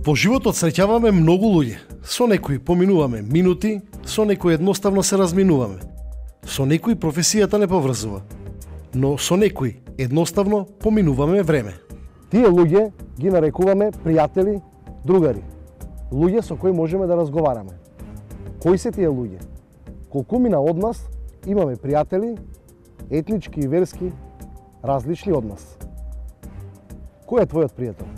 Во животот среќаваме многу луѓе. Со некои поминуваме минути, со некои едноставно се разминуваме. Со некои професијата не поврзува, но со некои едноставно поминуваме време. Тие луѓе ги нарекуваме пријатели, другари. Луѓе со кои можеме да разговараме. Кои се тие луѓе? Колкумина од нас имаме пријатели, етнички и верски, различни од нас. Кој е твојот пријател?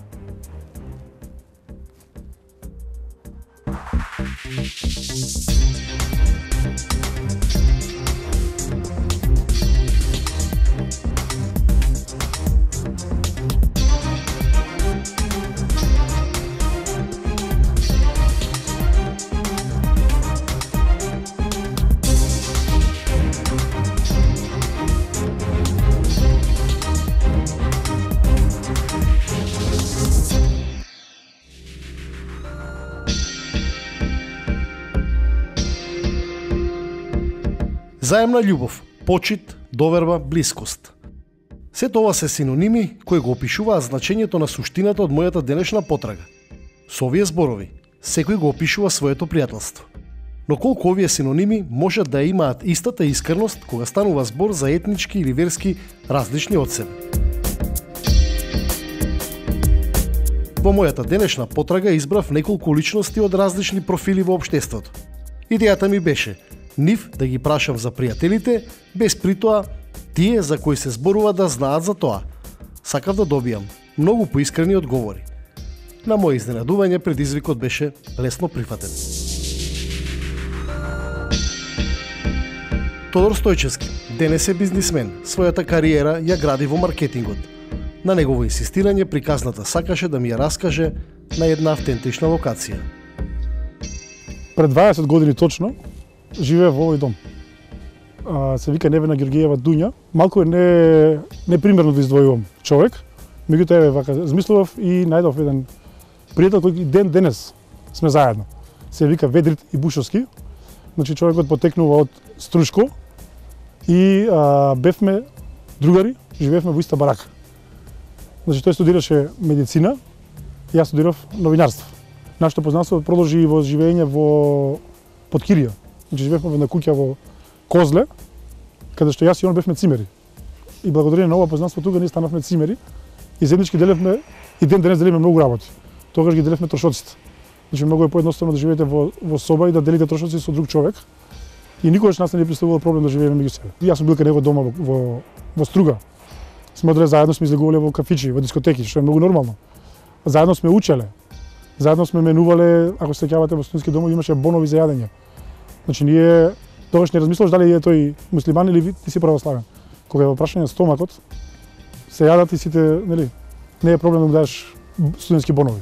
Заемна љубов, почит, доверба, блискост. Сето ова се синоними кои го опишуваат значењето на суштината од мојата денешна потрага. Со овие зборови, секој го опишува своето пријателство. Но колку овие синоними можат да имаат истата искреност кога станува збор за етнички или верски различни од себе. Во мојата денешна потрага избрав неколку личности од различни профили во општеството. Идејата ми беше нив да ги прашам за пријателите, без притоа тие за кои се зборува да знаат за тоа. Сакав да добијам многу поискрени одговори. На моје изненадување предизвикот беше лесно прифатен. Тодор Стојчевски денес е бизнисмен, својата кариера ја гради во маркетингот. На негово инсистирање приказната сакаше да ми ја раскаже на една автентична локација. Пред 20 години точно живее во овој дом. Се вика Невена Георгиева Дуња. Малку е непримерно да издвојувам човек, меѓутоа еве вака змислував и најдов еден пријател кој денес сме заедно. Се вика Ведрит Ибушовски. Значи човекот потекнува од Струшко и бевме другари, живеевме во иста барака. Значи тој студираше медицина, јас студирав новинарство. Нашето познанство продолжи во живење во Подкирија. Значи живеевме во една куќа во Козле, каде што јас и он бевме цимери. И благодарение на ова познанство тука ние станавме цимери и заеднички делевме и ден денес делиме многу работи. Тогаш ги делевме трошоците. Значи многу е поедноставно да живеете во соба и да делите трошоци со друг човек. И никогаш нас не ни представувал проблем да живееме меѓу себе. И јас сум бил кај него дома во Струга. Сме одред заедно, сме излегувале во кафичи, во дискотеки, што е многу нормално. Заедно сме учеле. Заедно сме менувале, ако се сеќавате во студентски домови имаше бонови за јадење. Значи ние тогаш не размислуваш дали е тој муслиман или ти си православен. Кога е во прашање стомакот, се јадат и сите, нели, не е проблем да му дадеш студентски бонови.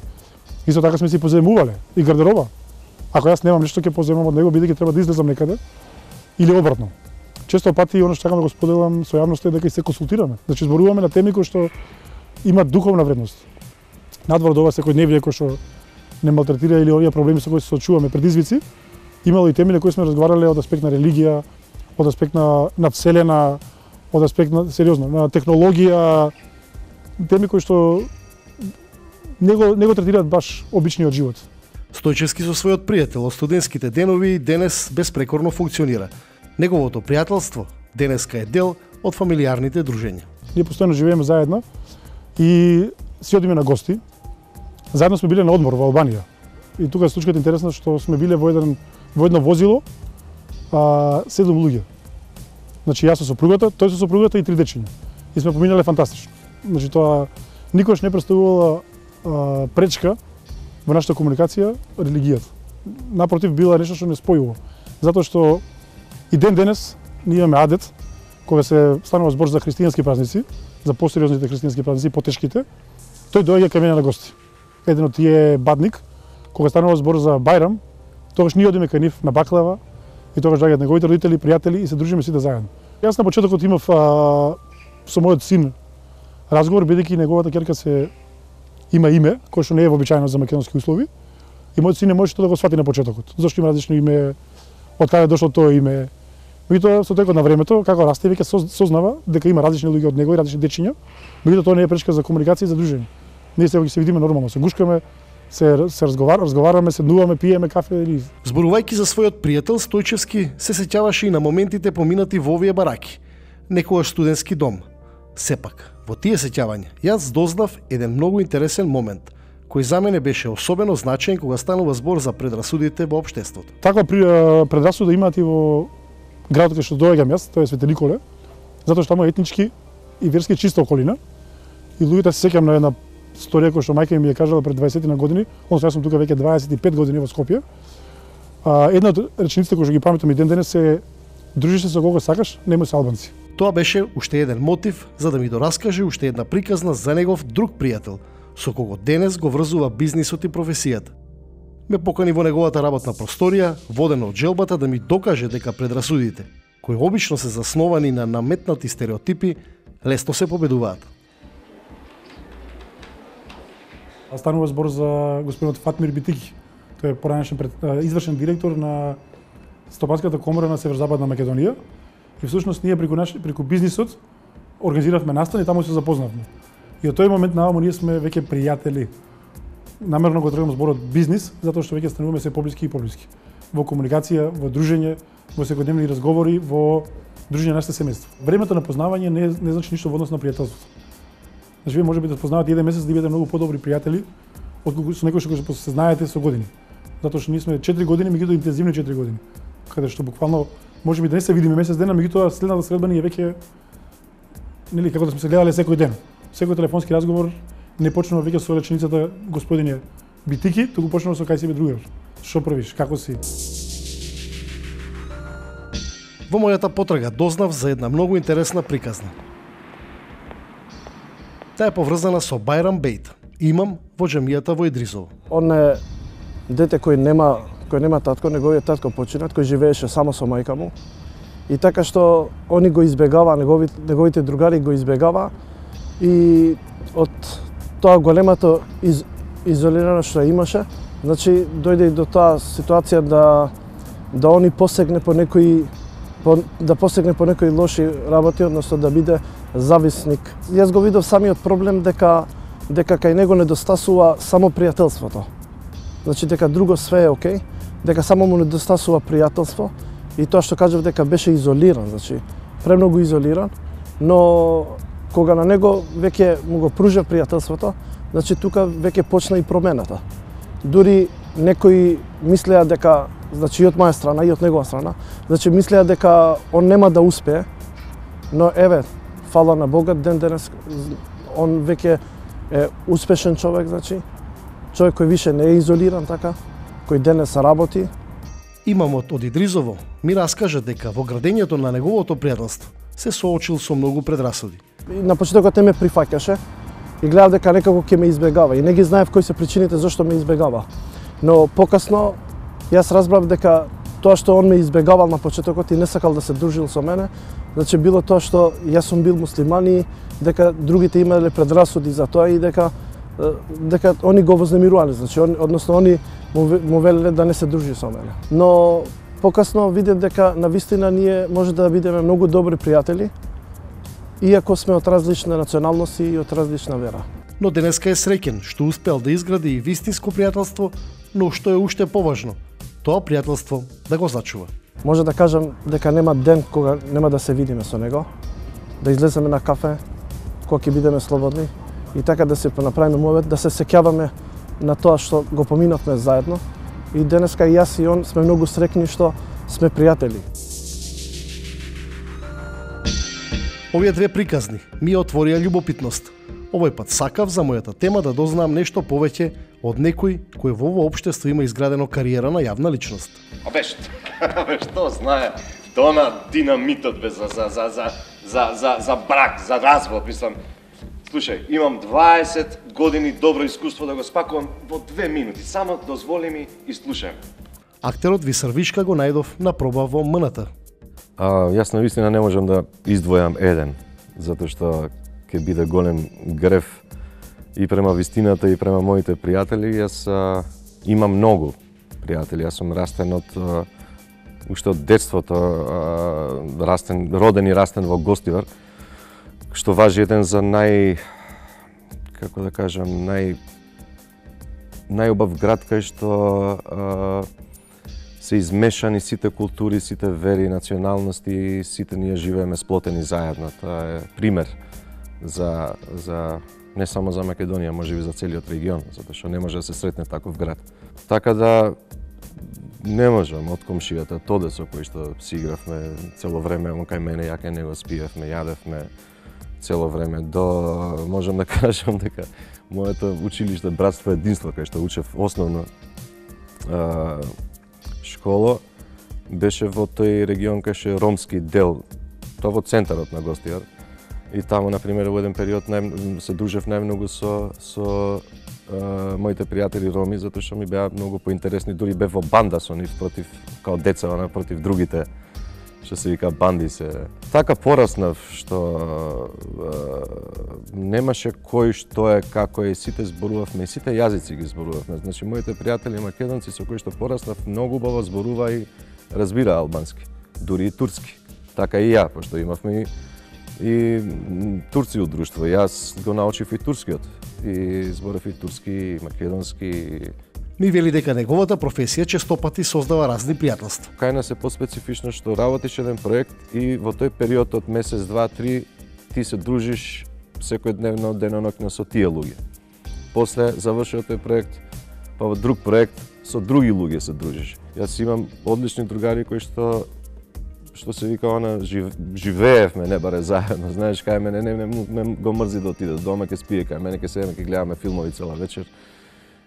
Исто така сме си позаемувале и гардероба. Ако јас немам нешто ќе позаемам од него бидејќи треба да излезам некаде или обратно. Често пати оно што сакам да го споделам со јавноста е дека и се консултираме. Значи зборуваме на теми кои што имаат духовна вредност. Надвор од ова секојдневие кој што не малтретира или овие проблеми со кои се соочуваме, предизвици, имало и теми на кои сме разговарале од аспект на религија, од аспект на вселена, од аспект на сериозно, на технологија, теми кои што не го третираат баш обичниот живот. Стојчевски со својот пријател од студентските денови денес беспрекорно функционира. Неговото пријателство денеска е дел од фамилиарните дружења. Ние постојано живееме заедно и си одиме на гости. Заедно сме биле на одмор во Албанија. И тука е случката интересна што сме биле во едно возило 7 луѓе. Значи јас со сопругата, тој со сопругата и 3 дечиња. И сме поминале фантастично. Значи тоа никогаш не представувало пречка во нашата комуникација религијата. Напротив, била нешто што не спојува. Затоа што и ден денес ние имаме адет, кога се станува збор за христијански празници, за посериозните христијански празници, потешките, тој доаѓа кај мене на гости. Еден од тие е Бадник, кога станува збор за Бајрам, тогаш ние одиме кај нив на баклава и тогаш доаѓаат неговите родители, пријатели и се дружиме сите заедно. Јас на почетокот имав со мојот син разговор, бидејќи неговата ќерка има име, кое што не е вообичаено за македонски услови, и мојот син не можеше тоа да го свати на почетокот. Зошто има различно име, од каде дошло тоа име. Меѓутоа со текот на времето, како расте, веќе сознава дека има различни луѓе од него и различни дечиња, меѓутоа тоа не е пречка за комуникација и за дружење. Ние се видиме нормално, се гушкаме, се разговараме, седнуваме, пиеме кафе или Зборувајќи за својот пријател, Стојчевски се сеќаваше и на моментите поминати во овие бараки, некогаш студентски дом. Сепак, во тие сеќавања, јас дознав еден многу интересен момент, кој за мене беше особено значаен кога станува збор за предрасудите во општеството. Таква предрасуда имаат и во градот кај што доаѓам јас, тоа е Свети Николе, затоа што таму е етнички и верски чиста околина. И луѓето се сеќам на една сторија која што мајка ми ја кажала пред 20 на години, односно јас сум тука веќе 25 години во Скопје. Една од речениците кои што ги паметам и ден денес е дружи се со кого сакаш, немој со албанци. Тоа беше уште еден мотив за да ми дораскаже уште една приказна за негов друг пријател, со кого денес го врзува бизнисот и професијата. Ме покани во неговата работна просторија, водено од желбата да ми докаже дека предрасудите, кои обично се засновани на наметнати стереотипи, лесно се победуваат. Станува збор за господинот Фатмир Битики. Тој е поранешен извршен директор на Стопанската комора на Северозападна Македонија. И всушност ние преку бизнисот организиравме настани и таму се запознавме. И од тој момент наваму ние сме веќе пријатели. Намерно го тргам зборот бизнис, затоа што веќе стануваме се поблиски и поблиски. Во комуникација, во дружење, во секојдневни разговори, во дружење на нашите семејство. Времето на познавање не значи ништо во однос на пријателството. Значи вие можете да познавате еден месец да бидете многу подобри пријатели отколку со некој што се знаете со години. Затоа што ние сме 4 години, меѓутоа интензивни 4 години. Каде што буквално можеби да не се видиме месец дена, меѓутоа следната средба ни е веќе нели како да сме се гледале секој ден. Секој телефонски разговор не почнува веќе со реченицата господине Битики, туку почнува со кај си бе другар. Што правиш? Како си? Во мојата потрага дознав за една многу интересна приказна. Таа е поврзана со Бајрам Бейт, имам во џамијата во Идризово. Он е дете кој нема татко, неговиот татко починат, кој живееше само со мајка му. И така што они го избегава, неговите другари го избегава и од тоа големото изолирано што имаше, значи дојде и до таа ситуација да они посегне по некои лоши работи, односно да биде зависник. Јас го видов самиот проблем дека кај него недостасува само пријателството. Значи дека друго све е окей, дека само му недостасува пријателство и тоа што кажав дека беше изолиран, значи премногу изолиран, но кога на него веќе му го пружа пријателството, значи тука веќе почна и промената. Дури некои мислеа дека, значи и од моја страна и од негова страна, значи мислеа дека он нема да успее, но еве, фала на Бога, ден денес он веќе е успешен човек, значи човек кој више не е изолиран така, кој денес работи. Имамот од Идризово ми раскажа дека во градењето на неговото пријателство се соочил со многу предрасуди. На почетокот не ме прифаќаше и гледав дека некако ќе ме избегава и не ги знаев кои се причините зашто ме избегава. Но покасно јас разбрав дека тоа што он ме избегавал на почетокот и не сакал да се дружил со мене, значи било тоа што јас сум бил муслиман и дека другите имале предрасуди за тоа и дека они го вознемирувале, значи односно они му велеле да не се дружи со мене. Но покасно видев дека навистина ние може да бидеме многу добри пријатели, иако сме од различни националности и од различна вера. Но денеска е среќен што успел да изгради и вистинско пријателство, но што е уште поважно, тоа пријателство да го зачува. Може да кажам дека нема ден кога нема да се видиме со него, да излеземе на кафе, кога ќе бидеме слободни и така да се направиме момент, да се сеќаваме на тоа што го поминавме заедно. И денеска и јас и он сме многу среќни што сме пријатели. Овие две приказни ми отворија љубопитност. Овој пат сакав за мојата тема да дознам нешто повеќе од некој кој во ово општество има изградено кариера на јавна личност. Абе што знае Дона динамитот бе за брак, за развод, мислам. Слушај, имам 20 години добро искуство да го спакувам во 2 минути. Само дозволи ми и слушај. Актерот Висар Вишка го најдов на проба во МНТ. Јас навистина не можам да издвојам еден, затоа што ќе биде голем греф и према вистината и према моите пријатели. Јас имам многу пријатели. Јас сум растен уште од детството, роден и растен во Гостивар, што важи еден за најубав град кај што се измешани сите култури, сите вери, националности, сите ние живееме сплотени заедно. Тоа е пример за не само за Македонија, можеби за целиот регион, затоа што не може да се сретне таков град. Така да не можам од комшијата Тоде со кој што си игравме цело време, он кај мене, ја кај него спиевме, јадевме цело време. Можам да кажам дека моето училиште Братство единство, кај што учев основно школа, беше во тој регион кај што е ромски дел, тоа во центарот на Гостијар. И таму, например, во еден период се дружев најмногу со моите пријатели роми, затоа што ми беа многу поинтересни, дури бев во банда со нив против, као деца, против другите, што се вика банди се. Така пораснав што немаше кој што е, како е, сите зборувавме, сите јазици ги зборувавме. Значи, моите пријатели македонци со кои што пораснав многу убаво зборува и разбира албански, дури и турски. Така и ја, пошто имавме и турци од друштво. Јас го научив и турскиот, и зборев и турски, и македонски. Ми вели дека неговата професија честопати создава разни пријателства. Кај нас е поспецифично што работиш еден проект и во тој период од месец, два, три, ти се дружиш секојдневно, деноноќно со тие луѓе. После завршува тој проект, па во друг проект со други луѓе се дружиш. Јас имам одлични другари кои што се вика живеевме, не баре заедно, знаеш, кај мене не го мрзи да отиде дома, ке спие кај мене, ке седеме, ке гледаме филмови цела вечер,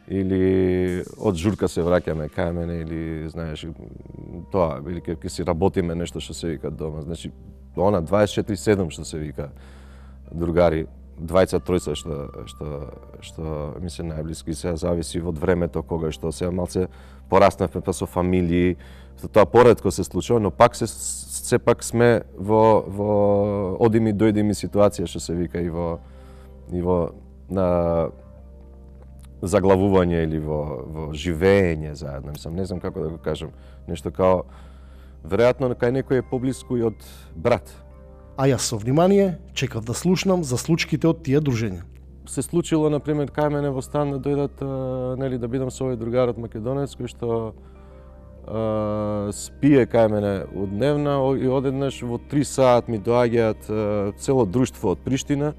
или од журка се враќаме кај мене, или знаеш, тоа, или ке си работиме нешто што се вика дома, значи, 24/7 што се вика другари, двајца, тројца што ми се најблиски, сега зависи од времето кога што сега малце пораснавме па со фамилии, тоа поретко се случува, но пак сепак сме во одими дојдими ситуација што се вика и во на заглавување или во живење заедно, мислам, не знам како да го кажам, нешто као веројатно кај некој е поблиску и од брат. А јас со внимание чекав да слушнам за случките од тие дружења. Се случило, например, кај мене во стан да дојдат, нели, да бидам со овој другар од македонец кој што спие кај мене одневна и одеднаш во 3 саат ми доаѓаат цело друштво од Приштина,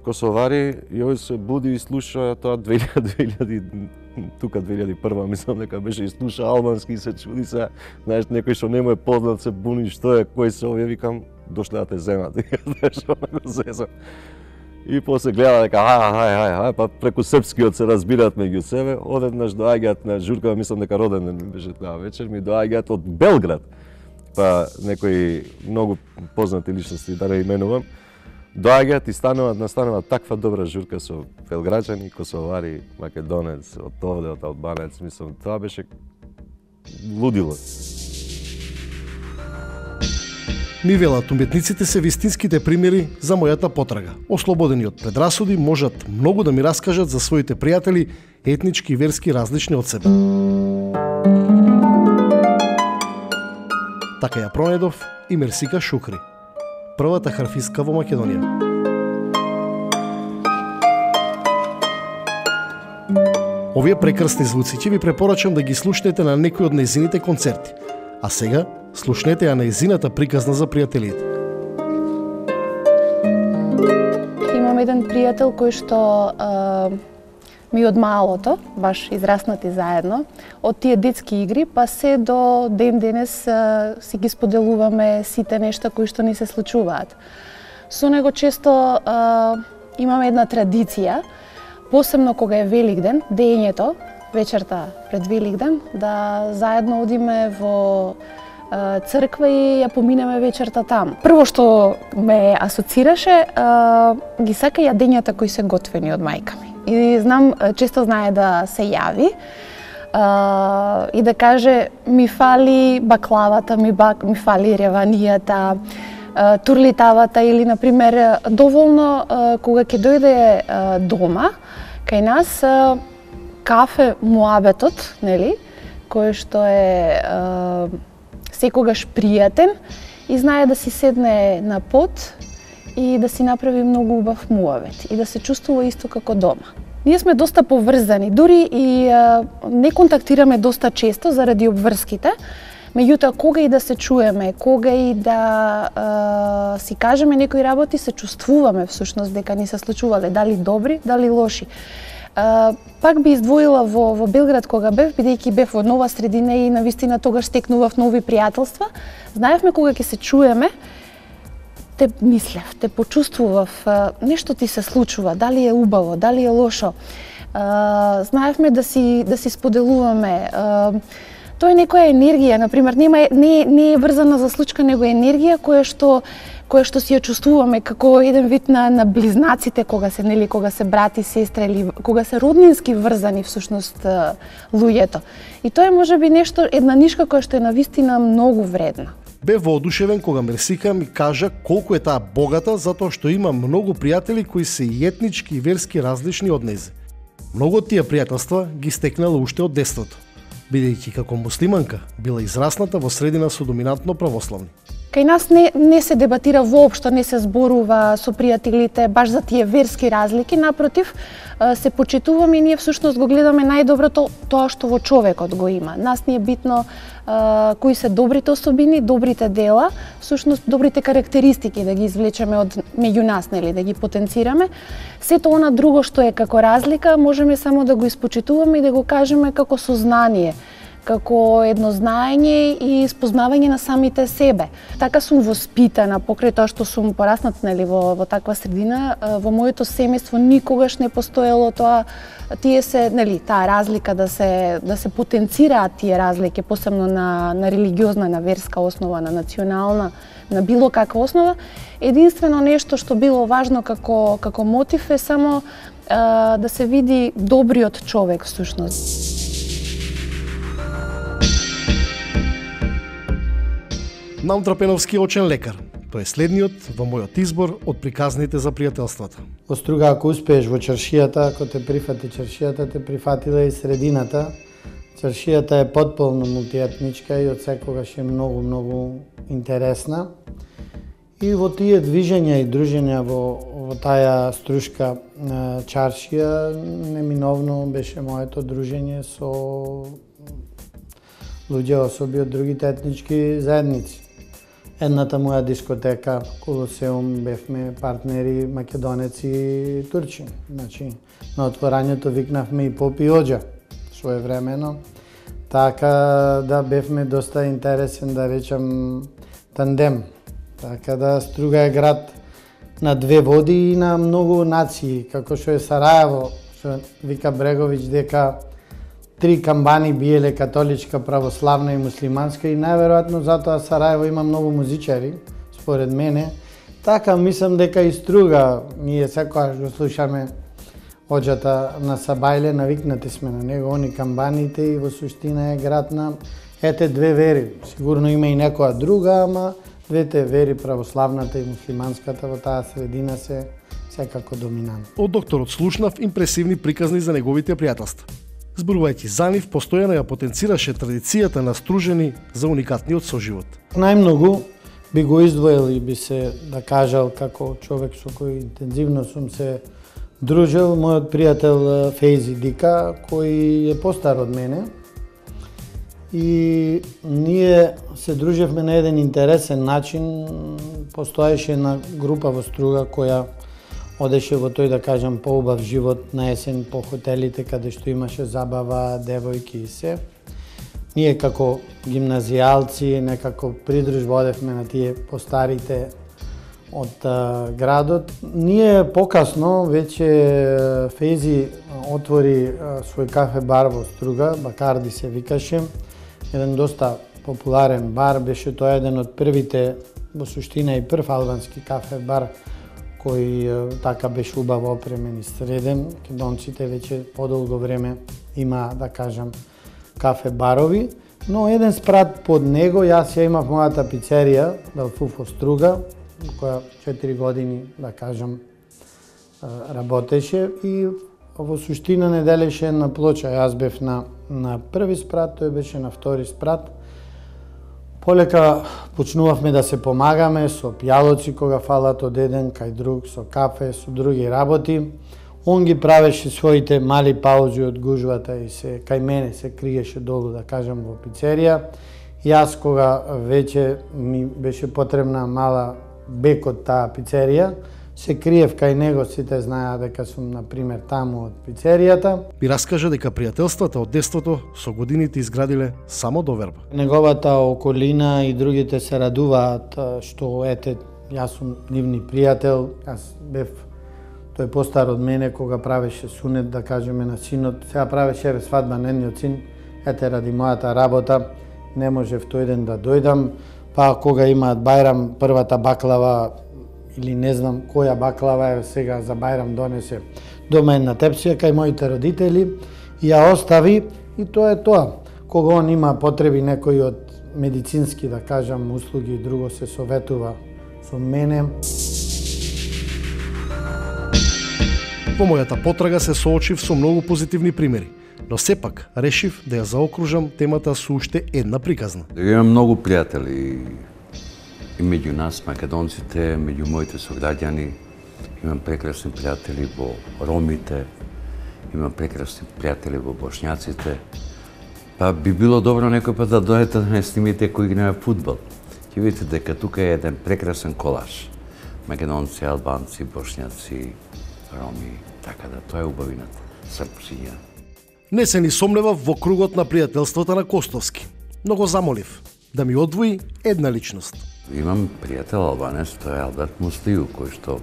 косовари, и овој се буди и слуша тоа 2001 мислам дека беше, и слуша албански и се чуди се, знаеш, некој што не му е познат се буни, што е, кој се овие, викам, дошле да те земат, знаеш, онако зезам. И после гледа дека хај, па преку српскиот се разбираат меѓу себе, одеднаш доаѓаат на журка, мислам дека роден ден беше таа вечер, ми доаѓаат од Белград, па некои многу познати личности, да не именувам, доаѓаат и настанува таква добра журка со белграđани, косовари, македонец, од овде, од албанец, мислам, тоа беше лудило. Ми велат, уметниците се вистинските примери за мојата потрага. Ослободени од предрасуди, можат многу да ми раскажат за своите пријатели, етнички и верски различни од себе. Така ја пронедов и Мерсика Шукри, првата харфистка во Македонија. Овие прекрасни звуци ќе ви препорачам да ги слушнете на некој од нејзините концерти. А сега, слушнете ја нејзината приказна за пријателите. Имам еден пријател кој што ми од малото, баш израснати заедно, од тие детски игри, па се до ден денес си ги споделуваме сите нешта кои што ни се случуваат. Со него често имаме една традиција, посебно кога е Великден, дењето, вечерта пред Великден, да заедно одиме во црква и ја поминеме вечерта таму. Прво што ме асоцираше, ги сака јадењата кои се готвени од мајка ми. И знам, често знае да се јави и да каже ми фали баклавата, ми фали реванијата, турлитавата или, например, доволно кога ќе дојде дома, кај нас кафе муабетот, нели, кој што е секогаш пријатен и знае да си седне на под и да си направи многу убав муабет и да се чувствува исто како дома. Ние сме доста поврзани, дури и не контактираме доста често заради обврските. Меѓутоа, кога и да се чуеме, кога и да си кажеме некои работи, се чувствуваме всушност дека ни се случувале, дали добри, дали лоши. Пак би издвоила во Белград кога бев, бидејќи бев во нова средина и навистина тогаш стекнував нови пријателства. Знаевме кога ќе се чуеме, те мислев, те почувствував, нешто ти се случува, дали е убаво, дали е лошо. Знаевме да си споделуваме. Тоа е некоја енергија, например, не е врзана за случка, него е енергија која што си ја чувствуваме како еден вид на близнаците кога се брати, сестра или кога се роднински врзани всушност луѓето. И тоа е можеби нешто, една нишка која што е навистина многу вредна. Бев воодушевен кога Мерсика ми кажа колку е таа богата затоа што има многу пријатели кои се и етнички и верски различни од нејзе. Многу од тие пријателства ги стекнала уште од детството, бидејќи како муслиманка била израсната во средина со доминантно православни. Кај нас не се дебатира воопшто, не се зборува со пријателите баш за тие верски разлики, напротив, се почитуваме и ние всушност го гледаме најдоброто тоа што во човекот го има. Нас ни е битно кои се добрите особини, добрите дела, всушност добрите карактеристики да ги извлечеме од меѓу нас, нели, да ги потенцираме. Сето она друго што е како разлика, можеме само да го испочитуваме и да го кажеме како сознание, како едно знаење и спознавање на самите себе. Така сум воспитана, покрај тоа што сум порасната, нели, во таква средина, во моето семејство никогаш не постоело тоа, таа разлика да се потенцираат тие разлики, посебно на религиозна, на верска основа, на национална, на било каква основа. Единствено нешто што било важно како мотив е само да се види добриот човек всушност. Наум Трапеновски е очен лекар. Тој е следниот во мојот избор од приказните за пријателствата. Во Струга, ако успееш во чаршијата, ако те прифати чаршијата, те прифатила и средината. Чаршијата е потполно мултиетничка и од секогаш е многу интересна. И во тие движења и дружења во таа струшка чаршија, неминовно беше моето дружење со луѓе, особи од другите етнички заедници. Едната моја дискотека, Колосеум, бевме партнери македонеци и турчи. Значи, на отворањето викнавме и Поп и Оџа, своевремено. Така да бевме доста интересен, да речам, тандем. Така да Струга е град на две води и на многу нации, како што е Сараево, што вика Бреговиќ дека 3 камбани биеле, католичка, православна и муслиманска, и најверојатно затоа Сараево има многу музичари, според мене. Така мислам дека и Струга, ние секогаш го слушаме Оџата на Сабајле, навикнати сме на него, они камбаните, и во суштина е град на ете две вери. Сигурно има и некоја друга, ама двете вери, православната и муслиманската, во таа средина се секако доминантни. Од докторот слушнав импресивни приказни за неговите пријателства. Зборувајќи за нив, постојано ја потенцираше традицијата на стружени за уникатниот соживот. Најмногу би го издвоил и би се да кажал како човек со кој интензивно сум се дружил, мојот пријател Фейзи Дика, кој е постар од мене. И ние се дружевме на еден интересен начин. Постоеше една група во Струга која одеше во тој, да кажам, поубав живот на есен по хотелите, каде што имаше забава, девојки и се. Ние како гимназијалци некако придружба одевме на тие постарите од градот. Ние покасно веќе Фези отвори свој кафе бар во Струга, Бакарди се викаше. Еден доста популарен бар, беше тоа еден од првите, во суштина и прв албански кафе бар, кој така беше убаво опремен и среден. Македонците веќе подолго време има, да кажам, кафе барови, но еден спрат под него, јас ја имав мојата пицерија, Далфуфо Струга, која 4 години, да кажам, работеше и во суштина не делеше една плоча. Јас бев на први спрат, тој беше на втори спрат. Полека почнувавме да се помагаме со пијалоци кога фалат од еден кај друг, со кафе, со други работи. Он ги правеше своите мали паузи од гужвата и се кај мене се криеше долу, да кажам, во пицерија. Јас кога веќе ми беше потребна мала бек од таа пицерија, се криев кај него, сите знаеа дека сум, например, таму од пицеријата. Би раскажа дека пријателствата од детството со годините изградиле само доверба. Неговата околина и другите се радуваат што ете, јас сум нивни пријател, јас бев тој постар од мене кога правеше сунет, да кажеме, на синот. Сега правеше свадба на едниот син, ете ради мојата работа не можев тој ден да дојдам, па кога имаат бајрам, првата баклава или не знам која баклава е сега за бајрам донесе дома една тепсија кај моите родители и ја остави и тоа е тоа. Кога он има потреби некој од медицински, да кажам, услуги и друго се советува со мене. Во мојата потрага се соочив со многу позитивни примери, но сепак решив да ја заокружам темата со уште една приказна. Имам многу пријатели и меѓу нас, македонците, меѓу моите сограѓани. Имам прекрасни пријатели во ромите, имам прекрасни пријатели во бошњаците. Па би било добро некој пат да дојдете да не снимите кој играме фудбал. Ќе видите дека тука е еден прекрасен колаж. Македонци, албанци, бошњаци, роми, така да тоа е убавината. Српчиња. Не се ни сомневав во кругот на пријателството на Костовски, но го замолив да ми одвои една личност. Имам пријател албанец, тоа е Алберт Мустију, кој што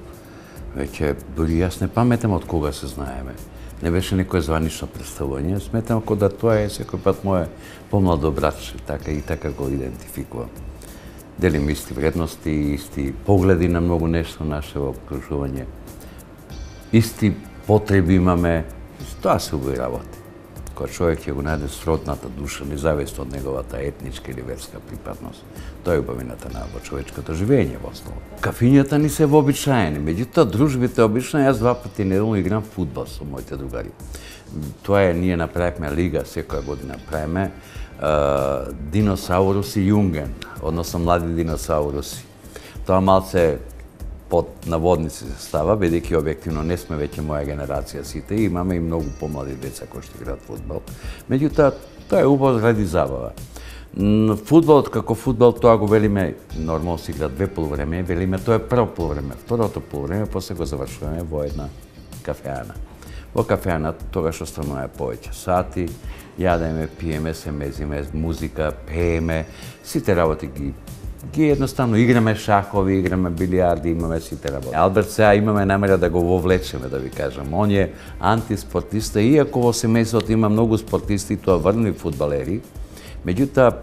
веќе дури јас не паметам од кога се знаеме. Не беше некој званично представување, сметам како да тоа е секој пат моје помладо братче, така и така го идентификувам. Делим исти вредности, исти погледи на многу нешто наше во окружување. Исти потреби имаме, тоа се убави работи. Кога човек ќе го најде сродната душа, независно од неговата етничка или верска припадност. Тоа е убавината на човечкото живење во основа. Кафињата ни се вообичаени, меѓутоа дружбите обично, јас 2 пати неделно играм фудбал со моите другари. Тоа е, ние направивме лига, секоја година правиме диносауруси Јунген, односно млади диносауруси. Тоа малце под наводници се става, бидејќи објективно не сме веќе моја генерација сите, и имаме и многу помлади деца кои што играат фудбал. Меѓутоа, тоа е убаво ради забава. Фудбалот како фудбал, тоа го велиме, нормално се игра 2 полувреме, велиме тоа е прво полувреме. Второто полувреме, после го завршуваме во една кафеана. Во кафеана тогаш останува повеќе сати, јадеме, пиеме, се мезиме, музика, пееме, сите работи ги едноставно играме шахови, играме билијарди, имаме сите работи. Алберт сега имаме намера да го вовлечеме, да ви кажам. Он е антиспортиста, иако во семејството има многу спортисти, тоа врвни фудбалери. Меѓутоа,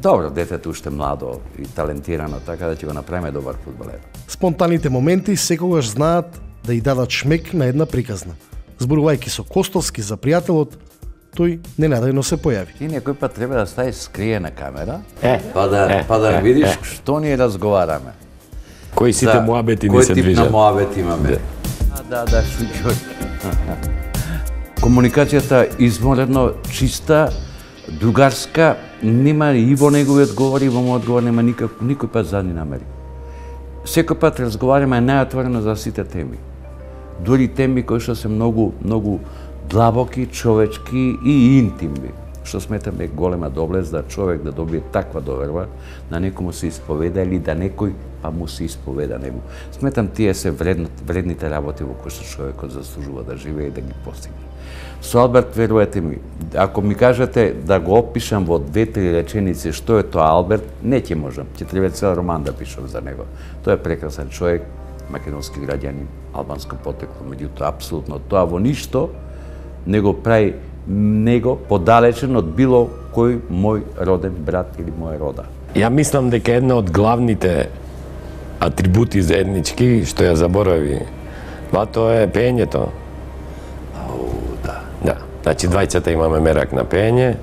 добро, детето уште младо и талентирано, така да ќе го направиме добар фудбалер. Спонтаните моменти секогаш знаат да и дадат шмек на една приказна. Зборувајќи со Костовски за пријателот, тој ненадејно се појави. И некој пат треба да ставиш скриена камера, па да видиш што ни разговараме. Кои сите муабети ни се движат. Кој тип на муабет имаме. Да, шуќор. Комуникацијата изморено чиста, другарска, нема и во неговиот говор и во мојот говор нема никој пат задни намери. Секој пат разговараме најотворено за сите теми. Дури теми кои што се многу длабоки, човечки и интимни, што сметам е голема доблест да човек да добие таква доверба, да некому се исповеда или да некој па му се исповеда него. Сметам тие се вредните работи во кои што човекот заслужува да живее и да ги постигне. Со Алберт, верувате ми, ако ми кажете да го опишам во 2-3 реченици што е тоа Алберт, не ќе можам, ќе треба цел роман да пишам за него. Тој е прекрасен човек, македонски граѓанин, албанско потекло, меѓутоа апсолутно тоа во ништо не го прави него подалечен од било кој мој роден брат или моја рода. Ја мислам дека една од главните атрибути заеднички, што ја заборави, тоа е пеењето. Да, значи двајцата имаме мерак на пеење.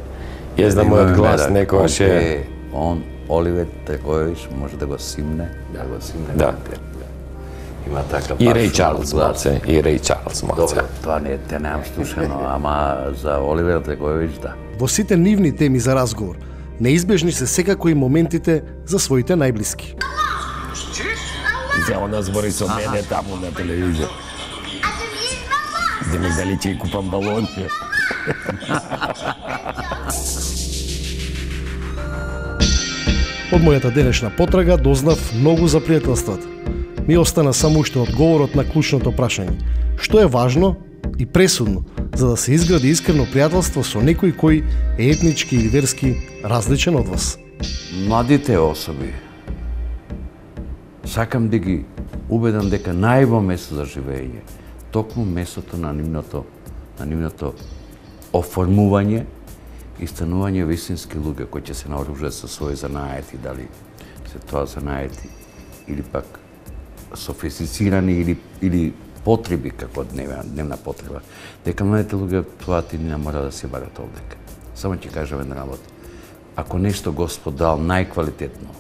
Јас да мојот глас некојаш е... Оливер Трегојевич може да го симне, Да. Има така И Рей Чарлс малце, Добре, тоа не те немам слушано, ама за Оливер Трегојевич да. Во сите нивни теми за разговор, неизбежни се секако и моментите за своите најблиски. За она збори со мене таму на телевизија. Питаме дали ќе купам балони. Од мојата денешна потрага дознав многу за пријателствата. Ми остана само уште одговорот на клучното прашање. Што е важно и пресудно за да се изгради искрено пријателство со некој кој е етнички или верски различен од вас? Младите особи, сакам да ги убедам дека најубаво место за живење, токму местото на нивното оформување и станување вистински луѓе кои ќе се наоружат со своји занаети, дали се тоа занаети или пак софистицирани или потреби како дневна потреба. Дека младите луѓе тоа ти не мора да се барат овдека. Само ќе кажам една работа. Ако нешто Господ дал најквалитетно,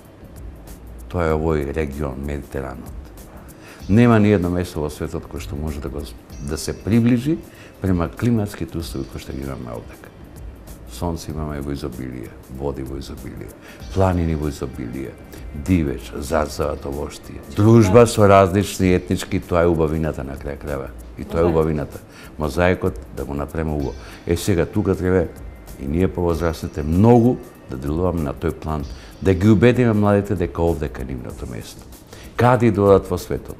тоа е овој регион, Медитеранот. Нема ни едно место во светот кој што може да се приближи према климатските услови кои што ги имаме овдека. Сонце имаме во изобилие, води во изобилие, планини во изобилие, дивеч, зацавато воштие. Дружба со различни етнички, тоа е убавината на крај крајва. И тоа е убавината. Мозаикот да го направиме убаво. Сега тука треба и ние повозрастните многу да делуваме на тој план, да ги убедиме младите дека овдека е нивното место. Каде додат во светот,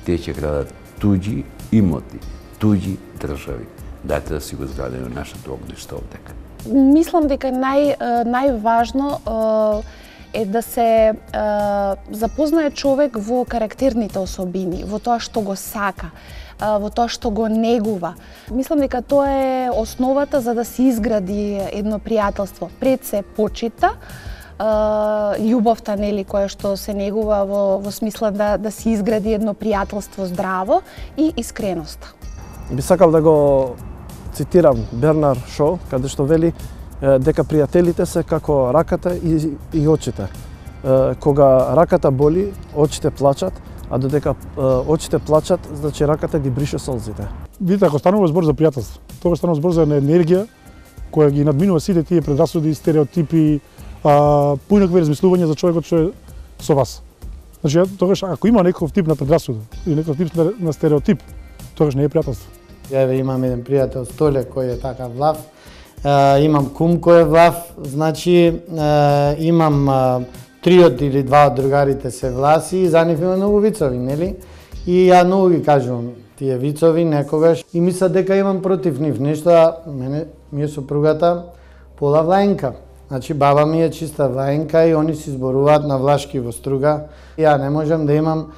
тие ќе градат туѓи имоти, туѓи држави. Дајте да си го изградиме нашето огниште овдека. Мислам дека најважно е да се запознае човек во карактерните особини, во тоа што го сака, во тоа што го негува. Мислам дека тоа е основата за да се изгради едно пријателство. Пред се почита, љубовта, нели, која што се негува во смисла да се изгради едно пријателство здраво и искреноста. Би сакал да го цитирам Бернар Шоу, каде што вели дека пријателите се како раката и очите. Кога раката боли, очите плачат, а додека очите плачат, значи раката ги брише солзите. Видите, ако станува збор за пријателство, тогаш станува збор за една енергија која ги надминува сите тие предрасуди, стереотипи, поинакви размислувања за човекот што е со вас. Значи, тогаш ако има некој тип на предрасуда или некој тип на стереотип, тогаш не е пријателство. Ја имам еден пријател Столе кој е така влав, имам кум кој е влав, значи имам триот или два од другарите се власи и за нив има многу вицови, нели? И ја многу ги кажувам тие вицови некогаш и мисля дека имам против нив нешто, мене ми е сопругата пола влаенка. Значи баба ми е чиста влаенка и они се зборуваат на влашки во Струга. Ја не можам да имам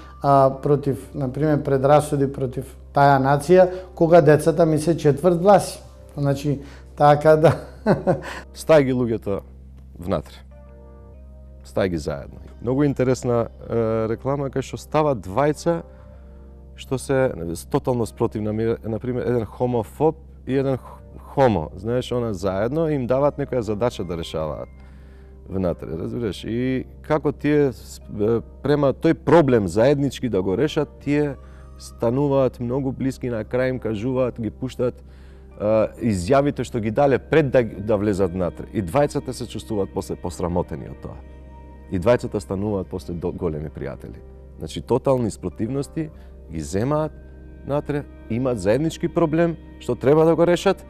против, например, предрасуди против таа нација, кога децата ми се четврт власи. Значи, така да... Стај ги луѓето внатре. Стај ги заедно. Многу интересна реклама кај што стават двајца што се тотално спротив, например, еден хомофоб и еден хомо, знаеш, она заедно им дават некоја задача да решаваат внатре, разбираш? И како тие према тој проблем заеднички да го решат, тие стануваат многу блиски, на крај им кажуваат, ги пуштаат изјавите што ги дале пред да влезат внатре. И двајцата се чувствуваат после посрамотени од тоа. И двајцата стануваат после големи пријатели. Значи, тотални спротивности ги земаат натре, имаат заеднички проблем што треба да го решат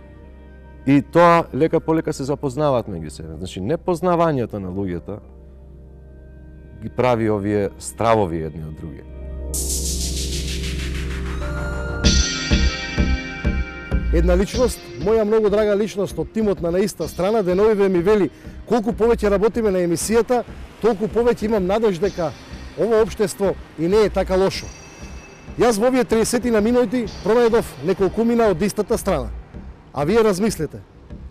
и тоа лека полека се запознаваат меѓу себе. Значи, непознавањето на луѓето ги прави овие стравови едни од други. Една личност, моја многу драга личност од тимот на иста страна, деновиве ми вели колку повеќе работиме на емисијата, толку повеќе имам надеж дека ова општество и не е така лошо. Јас во овие 30 на минути пронајдов неколкумина од истата страна. А вие размислете,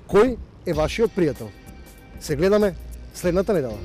кој е вашиот пријател? Се гледаме следната недела.